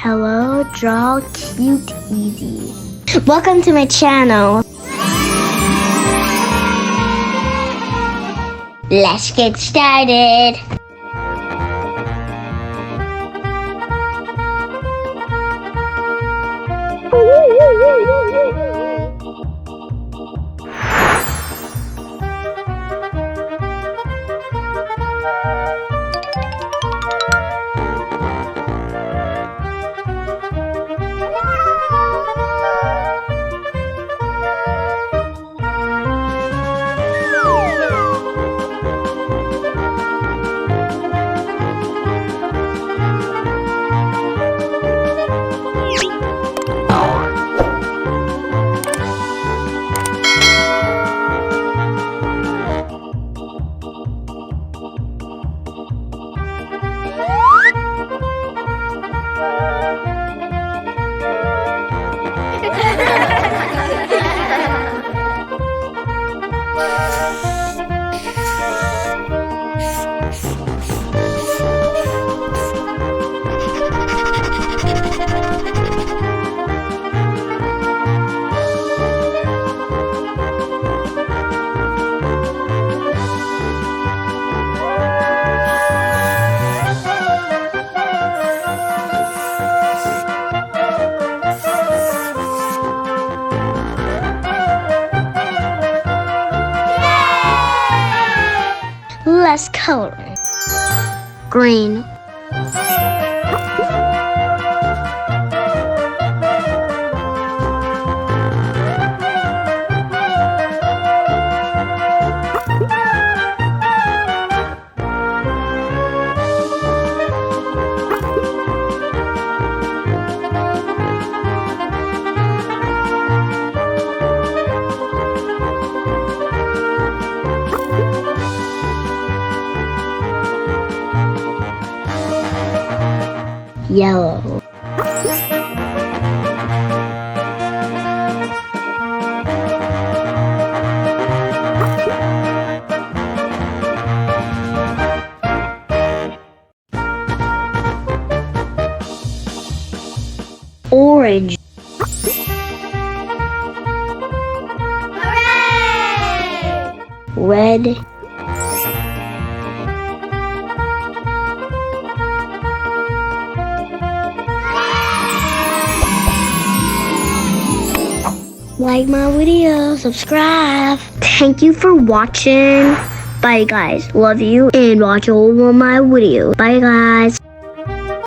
Hello, Draw Cute Easy. Welcome to my channel. Let's get started. Let's color. Green. Yellow. Orange. Hooray! Red. Like my video, subscribe. Thank you for watching. Bye guys, love you and watch all of my videos. Bye guys.